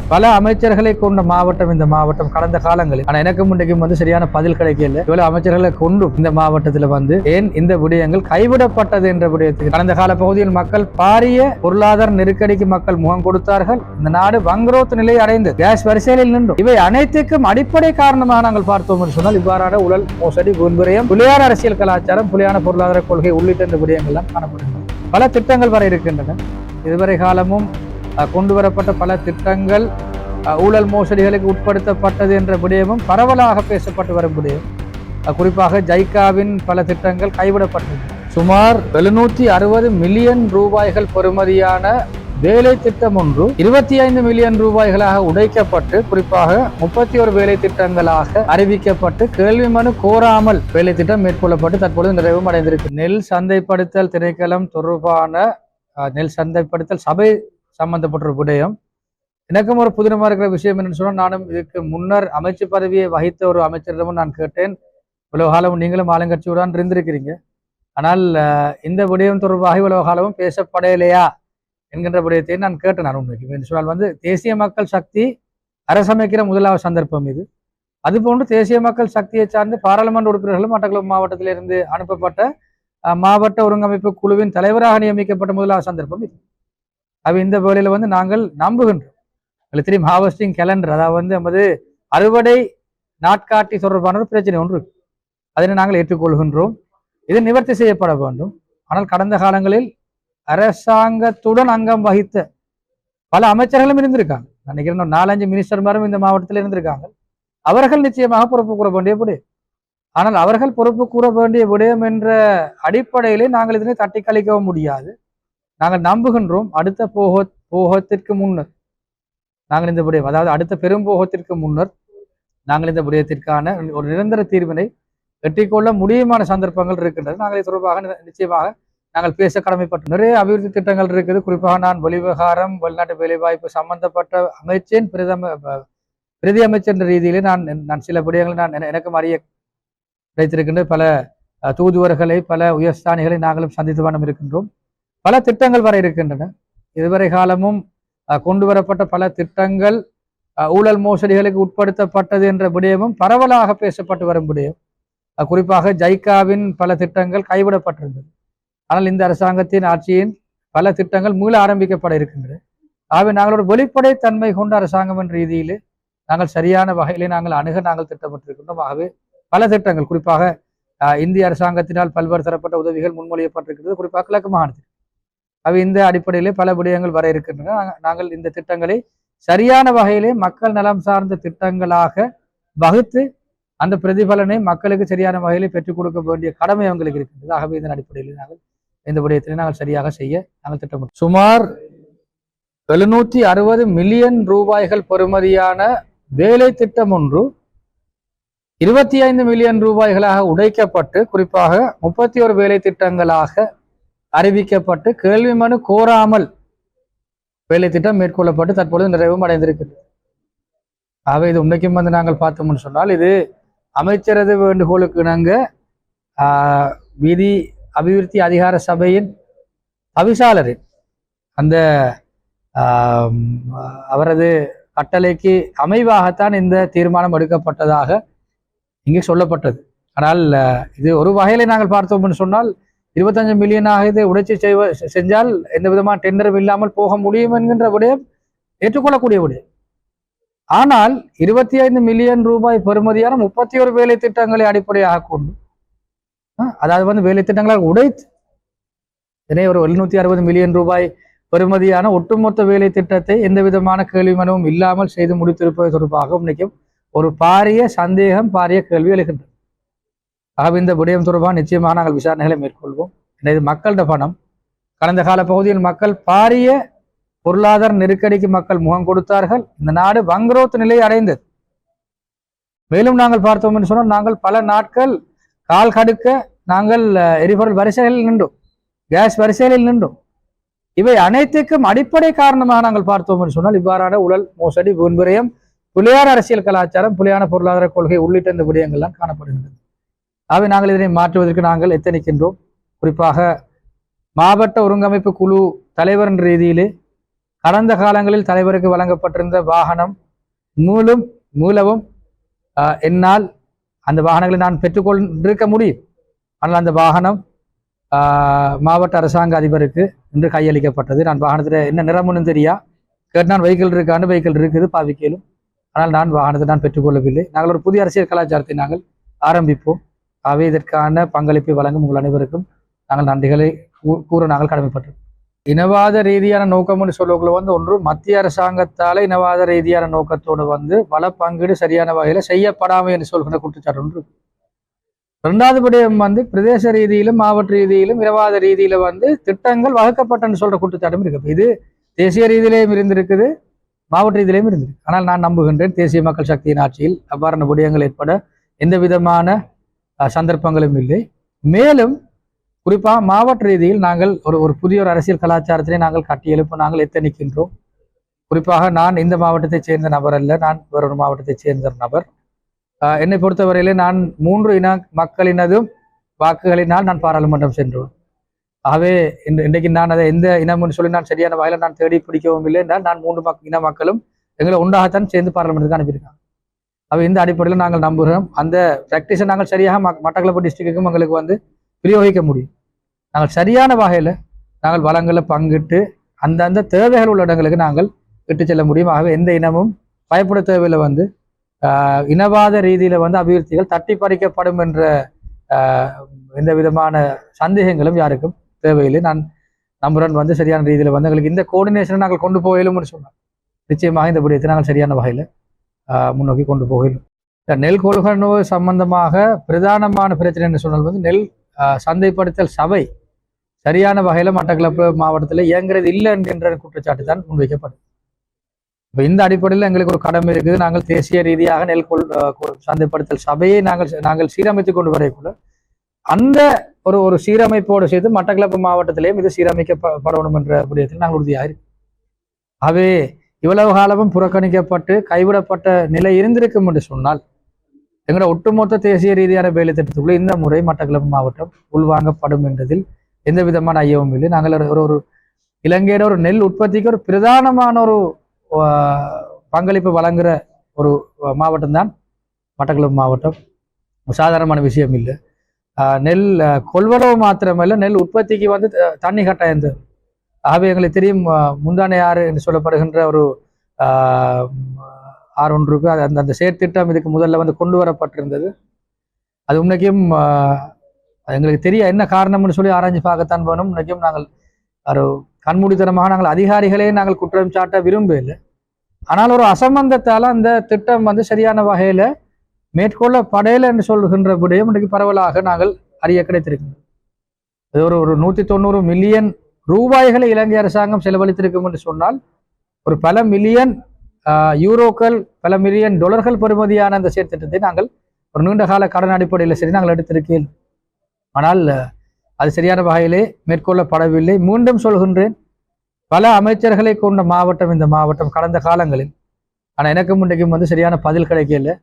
பல அமைச்சர்களை கொண்ட மாவட்டம் இந்த மாவட்டம் கடந்த காலங்களில். ஆனா எனக்கு முன்னைக்கும் சரியான பதில் கிடைக்கல. இவ்வளவு அமைச்சர்களை கொண்டும் இந்த மாவட்டத்தில் ஏன் இந்த விடயங்கள் கைவிடப்பட்டது என்ற விடயத்துக்கு கடந்த கால பகுதியில் மக்கள் பாரிய பொருளாதார நெருக்கடிக்கு மக்கள் முகம் கொடுத்தார்கள். இந்த நாடு வங்குரோத்து நிலை அடைந்து கேஸ் வரிசையில் நின்றும் இவை அனைத்துக்கும் அடிப்படை காரணமாக நாங்கள் பார்த்தோம் என்று சொன்னால் இவ்வாறான ஊழல் மோசடி வீண்விரயம் புலியான அரசியல் கலாச்சாரம் புலியான பொருளாதார கொள்கை உள்ளிட்ட விடயங்கள்லாம் காணப்படுகின்றன. பல திட்டங்கள் வர இருக்கின்றன. இதுவரை காலமும் கொண்டு வரப்பட்ட பல திட்டங்கள் ஊழல் மோசடிகளுக்கு உட்படுத்தப்பட்டது என்ற விடயமும் பரவலாக பேசப்பட்டு வரும் விடயம். குறிப்பாக ஜைகாவின் பல திட்டங்கள் கைவிடப்பட்டது. சுமார் 760 மில்லியன் ரூபாய்கள் பெறுமதியான வேலை திட்டம் ஒன்று 25 மில்லியன் ரூபாய்களாக உடைக்கப்பட்டு குறிப்பாக 31 வேலை திட்டங்களாக அறிவிக்கப்பட்டு கேள்வி மனு கோராமல் வேலை திட்டம் மேற்கொள்ளப்பட்டு தற்பொழுது நிறைவும் அடைந்திருக்கு. நெல் சந்தைப்படுத்தல் திணைக்களம் தொடர்பான நெல் சந்தைப்படுத்தல் சபை சம்பந்தப்பட்ட ஒரு விடயம் எனக்கும் ஒரு புதினமா இருக்கிற விஷயம் என்னன்னு சொன்னால், நானும் இதுக்கு முன்னர் அமைச்சு பதவியை வகித்த ஒரு அமைச்சரிடமும் நான் கேட்டேன், இவ்வளவு காலமும் நீங்களும் ஆளுங்கட்சியுடன் இருந்திருக்கிறீங்க, ஆனால் இந்த விடயம் தொடர்பாக இவ்வளவு காலமும் பேசப்படையிலையா என்கின்ற விடயத்தை நான் கேட்டேன். நான் உண்மைக்கு சொன்னால் தேசிய மக்கள் சக்தி அரசமைக்கிற முதலாவது சந்தர்ப்பம் இது. அதுபோன்று தேசிய மக்கள் சக்தியை சார்ந்து பாராளுமன்ற உறுப்பினர்களும் மட்டக்களப்பு மாவட்டத்திலிருந்து அனுப்பப்பட்ட மாவட்ட ஒருங்கமைப்பு குழுவின் தலைவராக நியமிக்கப்பட்ட முதலாவது சந்தர்ப்பம் இது. இந்த வேளையில நாங்கள் நம்புகின்றோம். தெரியும் ஹார்வெஸ்டிங் கேலண்டர், அதாவது நமது அறுவடை நாட்காட்டி தொடர்பான ஒரு பிரச்சனை ஒன்று இருக்கு. அதனை நாங்கள் ஏற்றுக்கொள்கின்றோம். இது நிவர்த்தி செய்யப்பட வேண்டும். ஆனால் கடந்த காலங்களில் அரசாங்கத்துடன் அங்கம் வகித்த பல அமைச்சர்களும் இருந்திருக்காங்க. நினைக்கிறேன் 4-5 மினிஸ்டர்மாரும் இந்த மாவட்டத்தில் இருந்திருக்காங்க. அவர்கள் நிச்சயமாக பொறுப்பு கூற வேண்டிய விடயம். ஆனால் அவர்கள் பொறுப்பு கூற வேண்டிய விடயம் என்ற அடிப்படையிலே நாங்கள் இதனை தட்டி கழிக்கவும் முடியாது. நாங்கள் நம்புகின்றோம் அடுத்த போகத்திற்கு முன்னர் நாங்கள் இந்த விடயம், அதாவது அடுத்த பெரும்போகத்திற்கு முன்னர் நாங்கள் இந்த விடயத்திற்கான ஒரு நிரந்தர தீர்வினை வெற்றிக்கொள்ள முடியுமான சந்தர்ப்பங்கள் இருக்கின்றது. நாங்கள் இது தொடர்பாக நிச்சயமாக நாங்கள் பேச கடமைப்பட்டோம். நிறைய அபிவிருத்தி திட்டங்கள் இருக்குது. குறிப்பாக நான் வெளிவிவகாரம் வெளிநாட்டு வேலைவாய்ப்பு சம்பந்தப்பட்ட அமைச்சின் பிரதி அமைச்சர் என்ற ரீதியிலே நான் சில விடயங்களை எனக்கும் அறிய கிடைத்திருக்கின்ற பல தூதுவர்களை பல உயர்ஸ்தானிகளை நாங்களும் சந்தித்து வண்ணம் இருக்கின்றோம். பல திட்டங்கள் வர இருக்கின்றன. இதுவரை காலமும் கொண்டு வரப்பட்ட பல திட்டங்கள் ஊழல் மோசடிகளுக்கு உட்படுத்தப்பட்டது என்ற விடயமும் பரவலாக பேசப்பட்டு வரும் விடயம். குறிப்பாக ஜைகாவின் பல திட்டங்கள் கைவிடப்பட்டிருந்தது. ஆனால் இந்த அரசாங்கத்தின் ஆட்சியின் பல திட்டங்கள் மீள ஆரம்பிக்கப்பட இருக்கின்றன. ஆகவே நாங்கள் ஒரு வெளிப்படைத்தன்மை கொண்ட அரசாங்கம் என்ற ரீதியிலே நாங்கள் சரியான வகையிலே நாங்கள் நாங்கள் திட்டமிட்டிருக்கின்றோம். ஆகவே பல திட்டங்கள் குறிப்பாக இந்திய அரசாங்கத்தினால் பல்வேறு தரப்பட்ட உதவிகள் முன்மொழியப்பட்டிருக்கிறது, குறிப்பாக கிழக்கு மாகாணத்தில். இந்த அடிப்படையிலே பல விடயங்கள் வர இருக்கின்றன. நாங்கள் இந்த திட்டங்களை சரியான வகையிலே மக்கள் நலம் சார்ந்த திட்டங்களாக வகுத்து அந்த பிரதிபலனை மக்களுக்கு சரியான வகையிலே பெற்றுக் கொடுக்க வேண்டிய கடமை அவங்களுக்கு இருக்கின்றது. ஆகவே இதன் அடிப்படையில் நாங்கள் இந்த விடயத்திலே நாங்கள் சரியாக செய்ய நாங்கள் திட்டமிட்டோம். சுமார் 760 மில்லியன் ரூபாய்கள் பெறுமதியான வேலை திட்டம் ஒன்று 25 மில்லியன் ரூபாய்களாக உடைக்கப்பட்டு குறிப்பாக 31 வேலை திட்டங்களாக அறிவிக்கப்பட்டு கேள்வி மனு கோராமல் வேலை திட்டம் மேற்கொள்ளப்பட்டு தற்பொழுது நிறைவும் அடைந்திருக்கிறது. ஆகவே இது உண்மைக்கும் நாங்கள் பார்த்தோம்னு சொன்னால் இது அமைச்சரது வேண்டுகோளுக்கு இணங்க வீதி அபிவிருத்தி அதிகார சபையின் தவிசாளரின் அந்த அவரது கட்டளைக்கு அமைவாகத்தான் இந்த தீர்மானம் எடுக்கப்பட்டதாக இங்கே சொல்லப்பட்டது. ஆனால் இது ஒரு வகையில நாங்கள் பார்த்தோம்னு சொன்னால் 25 மில்லியனாக இதை உடைச்சி செஞ்சால் எந்த விதமான டெண்டரும் இல்லாமல் போக முடியும் என்கின்ற விடயம் ஏற்றுக்கொள்ளக்கூடிய விடயம். ஆனால் 25 மில்லியன் ரூபாய் பெறுமதியான 31 வேலை திட்டங்களை அடிப்படையாக கொண்டு அதாவது வேலை திட்டங்களாக உடைத்து இதனை ஒரு 760 மில்லியன் ரூபாய் பெறுமதியான ஒட்டுமொத்த வேலை திட்டத்தை எந்த விதமான கேள்வி மனுவும் இல்லாமல் செய்து முடித்திருப்பது தொடர்பாக இன்னைக்கும் ஒரு பாரிய சந்தேகம் பாரிய கேள்வி எழுகின்றது. ஆகவே இந்த விடயம் தொடர்பாக நிச்சயமாக நாங்கள் விசாரணைகளை மேற்கொள்வோம். இது மக்களிட பணம். கடந்த கால பகுதியில் மக்கள் பாரிய பொருளாதார நெருக்கடிக்கு மக்கள் முகம் கொடுத்தார்கள். இந்த நாடு வங்குரோத்து நிலை அடைந்தது. மேலும் நாங்கள் பார்த்தோம் என்று சொன்னால் நாங்கள் பல நாட்கள் கால் கடுக்க நாங்கள் எரிபொருள் வரிசைகளில் நின்றோம், கேஸ் வரிசைகளில் நின்றோம். இவை அனைத்துக்கும் அடிப்படை காரணமாக நாங்கள் பார்த்தோம் என்று சொன்னால் இவ்வாறான ஊழல் மோசடி வீண்விரயம் புலியான அரசியல் கலாச்சாரம் புலியான பொருளாதார கொள்கை உள்ளிட்ட இந்த விடயங்கள்லாம் காணப்படுகின்றது. ஆகவே நாங்கள் இதனை மாற்றுவதற்கு நாங்கள் எத்தனிக்கின்றோம். குறிப்பாக மாவட்ட ஒருங்கமைப்பு குழு தலைவர் என்ற ரீதியிலே கடந்த காலங்களில் தலைவருக்கு வழங்கப்பட்டிருந்த வாகனம் மூலவும் என்னால் அந்த வாகனங்களை நான் பெற்றுக்கொண்டிருக்க முடியும். ஆனால் அந்த வாகனம் மாவட்ட அரசாங்க அதிபருக்கு இன்று கையளிக்கப்பட்டது. நான் வாகனத்தில் என்ன நிறமுன்னு தெரியா கேட்டு நான் வெஹிக்கிள் இருக்கான்னு வெஹிக்கிள் இருக்குது பாவிக்கலும். ஆனால் நான் வாகனத்தை நான் பெற்றுக்கொள்ளவில்லை. நாங்கள் ஒரு புதிய அரசியல் கலாச்சாரத்தை நாங்கள் ஆரம்பிப்போம். ஆகவே இதற்கான பங்களிப்பை வழங்கும் உங்கள் அனைவருக்கும் நாங்கள் நன்றிகளை கூற நாங்கள் கடமைப்பட்டோம். இனவாத ரீதியான நோக்கம்னு சொல்லக்குள்ள ஒன்று மத்திய அரசாங்கத்தால் இனவாத ரீதியான நோக்கத்தோடு வள பங்கீடு சரியான வகையில் செய்யப்படாமை என்று சொல்கிற குற்றச்சாட்டு ஒன்று. ரெண்டாவது விடயம் பிரதேச ரீதியிலும் மாவட்ட ரீதியிலும் இனவாத ரீதியில திட்டங்கள் வகுக்கப்பட்டன்னு சொல்ற குற்றச்சாட்டும் இருக்கு. இது தேசிய ரீதியிலேயும் இருந்திருக்குது, மாவட்ட ரீதியிலையும் இருந்திருக்கு. ஆனால் நான் நம்புகின்றேன் தேசிய மக்கள் சக்தியின் ஆட்சியில் அவ்வாறான விடயங்கள் ஏற்பட எந்த விதமான சந்தர்ப்பங்களும் இல்லை. மேலும் குறிப்பாக மாவட்ட ரீதியில் நாங்கள் ஒரு புதிய ஒரு அரசியல் கலாச்சாரத்தினை நாங்கள் கட்டியெழுப்ப நாங்கள் எத்தனிக்கின்றோம். குறிப்பாக நான் இந்த மாவட்டத்தைச் சேர்ந்த நபர் அல்ல, நான் வேறொரு மாவட்டத்தைச் சேர்ந்த நபர். என்னை பொறுத்தவரையிலே நான் 3 இன மக்களினதும் வாக்குகளினால் நான் பாராளுமன்றம் சென்றோம். ஆகவே இன்றைக்கு நான் அதை எந்த இனம்னு சொல்லி நான் சரியான வகையில் நான் தேடி பிடிக்கவும் இல்லை என்றால் நான் 3 இன மக்களும் எங்களை ஒன்றாகத்தான் சேர்ந்து பாராளுமன்றத்துக்கு அனுப்பியிருக்காங்க. அவை இந்த அடிப்படையில் நாங்கள் நம்புகிறோம். அந்த ப்ராக்டிஸை நாங்கள் சரியாக மட்டக்களப்பு டிஸ்ட்ரிக்ட்டுக்கும் எங்களுக்கு பிரயோகிக்க முடியும். நாங்கள் சரியான வகையில் நாங்கள் வளங்களை பங்கிட்டு அந்தந்த தேவைகள் உள்ள இடங்களுக்கு நாங்கள் விட்டு செல்ல முடியும். ஆகவே எந்த இனமும் பயப்பட தேவையில் இனவாத ரீதியில அபிவிருத்திகள் தட்டி பறிக்கப்படும் என்ற எந்த விதமான சந்தேகங்களும் யாருக்கும் தேவையில்லை. நான் நம்புறன் சரியான ரீதியில எங்களுக்கு இந்த கோஆர்டினேஷனை நாங்கள் கொண்டு போகலும்னு சொன்னோம். நிச்சயமாக இந்த விடயத்தை நாங்கள் சரியான வகையில் முன்னோக்கி கொண்டு போகலும். நெல் கொள்கை சம்பந்தமாக பிரதானமான பிரச்சனை என்ன சொன்னால் நெல் சந்தைப்படுத்தல் சபை சரியான வகையில் மட்டக்களப்பு மாவட்டத்தில் இயங்குறது இல்லை என்கின்ற குற்றச்சாட்டு தான் முன்வைக்கப்படும். இப்போ இந்த அடிப்படையில் எங்களுக்கு ஒரு கடமை இருக்குது. நாங்கள் தேசிய ரீதியாக நெல் சந்தைப்படுத்தல் சபையை நாங்கள் சீரமைத்து கொண்டு வரைக்குள்ள அந்த ஒரு சீரமைப்போடு சேர்த்து மட்டக்களப்பு மாவட்டத்திலேயும் இது சீரமைக்கப்படணும் என்ற விடயத்தில் நாங்கள் உறுதியாக இருக்கு. ஆகவே இவ்வளவு காலமும் புறக்கணிக்கப்பட்டு கைவிடப்பட்ட நிலை இருந்திருக்கும் என்று சொன்னால் எங்களோட ஒட்டுமொத்த தேசிய ரீதியான வேலை திட்டத்துக்குள்ள இந்த முறை மட்டக்களப்பு மாவட்டம் உள்வாங்கப்படும் என்றதில் எந்த விதமான ஐயமும் இல்லை. நாங்கள் ஒரு இலங்கையோட ஒரு நெல் உற்பத்திக்கு ஒரு பிரதானமான ஒரு பங்களிப்பு வழங்குகிற ஒரு மாவட்டம் தான் மட்டக்களப்பு மாவட்டம். சாதாரணமான விஷயம் இல்லை. நெல் கொள்வனவு மாத்திரமல்ல, நெல் உற்பத்திக்கு தண்ணி கட்டாயம் தேவை. ஆகவே எங்களுக்கு தெரியும் முந்தானை ஆறு என்று சொல்லப்படுகின்ற ஒரு ஆறு ஒன்றுக்கு அந்த செயற்திட்டம் இதுக்கு முதல்ல கொண்டு வரப்பட்டிருந்தது. அது உன்னைக்கும் எங்களுக்கு தெரிய என்ன காரணம்னு சொல்லி ஆராய்ச்சி பார்க்கத்தான் வேணும். இன்னைக்கும் நாங்கள் ஒரு கண்மூடித்தனமாக நாங்கள் அதிகாரிகளே நாங்கள் குற்றம் சாட்ட விரும்பவில்லை. ஆனால் ஒரு அசம்பந்தத்தால் அந்த திட்டம் சரியான வகையில மேற்கொள்ளப்படையலை என்று சொல்கின்ற விடயம் இன்றைக்கு பரவலாக நாங்கள் அறிய கிடைத்திருக்கின்றோம். அது ஒரு 190 மில்லியன் ரூபாய்களை இலங்கை அரசாங்கம் செலவழித்திருக்கும் என்று சொன்னால் ஒரு பல மில்லியன் யூரோக்கள் பல மில்லியன் டாலர்கள் பெறுமதியான அந்த செயற்திட்டத்தை நாங்கள் ஒரு நீண்ட கால கடன் அடிப்படையில் சரி நாங்கள் எடுத்திருக்கேன். ஆனால் அது சரியான வகையிலே மேற்கொள்ளப்படவில்லை. மீண்டும் சொல்கின்றேன், பல அமைச்சர்களை கொண்ட மாவட்டம் இந்த மாவட்டம் கடந்த காலங்களில். ஆனால் எனக்கும் இன்றைக்கும் சரியான பதில் கிடைக்கல.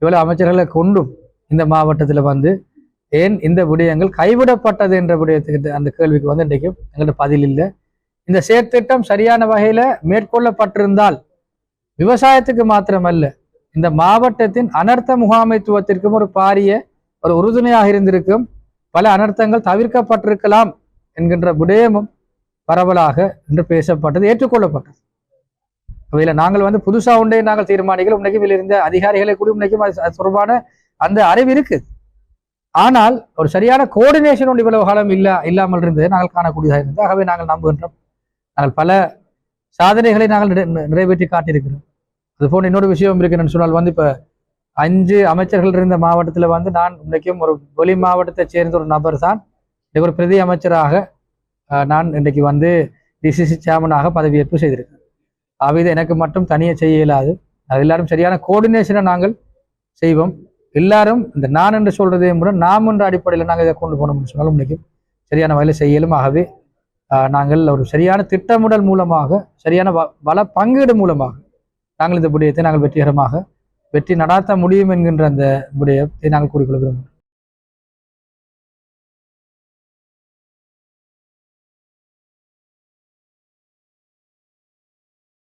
இவ்வளவு அமைச்சர்களை கொண்டும் இந்த மாவட்டத்தில் ஏன் இந்த விடயங்கள் கைவிடப்பட்டது என்ற விடயத்துக்கு அந்த கேள்விக்கு இன்றைக்கும் எங்கள்கிட்ட பதில் இல்லை. இந்த செயற்திட்டம் சரியான வகையில மேற்கொள்ளப்பட்டிருந்தால் விவசாயத்துக்கு மாத்திரமல்ல, இந்த மாவட்டத்தின் அனர்த்த முகாமைத்துவத்திற்கும் ஒரு பாரிய ஒரு உறுதுணையாக இருந்திருக்கும். பல அனர்த்தங்கள் தவிர்க்கப்பட்டிருக்கலாம் என்கின்ற விடயமும் பரவலாக என்று பேசப்பட்டது, ஏற்றுக்கொள்ளப்பட்டது. அவையில் நாங்கள் புதுசா ஒன்றே நாங்கள் தீர்மானிகள் உன்னைக்கும் இருந்த அதிகாரிகளை கூட உன்னைக்கும் அது தொடர்பான அந்த அறிவு இருக்குது. ஆனால் ஒரு சரியான கோஆர்டினேஷன் ஒன்று இவ்வளவு காலம் இல்லாமல் இருந்தது நாங்கள் காணக்கூடியதாக இருந்தது. ஆகவே நாங்கள் நம்புகின்றோம், நாங்கள் பல சாதனைகளை நாங்கள் நிறைவேற்றி காட்டியிருக்கிறோம். அது போன்ற இன்னொரு விஷயம் இருக்குன்னு சொன்னால் இப்ப 5 அமைச்சர்கள் இருந்த மாவட்டத்தில் நான் இன்றைக்கும் ஒரு வெளி மாவட்டத்தை சேர்ந்த ஒரு நபர் தான் இன்றைக்கு ஒரு பிரதி அமைச்சராக நான் இன்றைக்கு டிசிசி சேர்மனாக பதவியேற்பு செய்திருக்கேன். ஆகவே எனக்கு மட்டும் தனியாக செய்ய இயலாது. அது எல்லாரும் சரியான கோஆர்டினேஷனை நாங்கள் செய்வோம். எல்லாரும் இந்த நான் என்று சொல்றதே கூட நாம் என்ற அடிப்படையில் நாங்கள் இதை கொண்டு போனோம்னு சொன்னாலும் இன்றைக்கு சரியான வகையில் செய்யலும். ஆகவே நாங்கள் ஒரு சரியான திட்டமிடல் மூலமாக சரியான வள பங்கீடு மூலமாக நாங்கள் இந்த விடயத்தை நாங்கள் வெற்றிகரமாக வெற்றி நடாத்த முடியும் என்கின்ற அந்த விடயத்தை நாங்கள் கூறிக்கொள்ள விரும்புகிறோம்.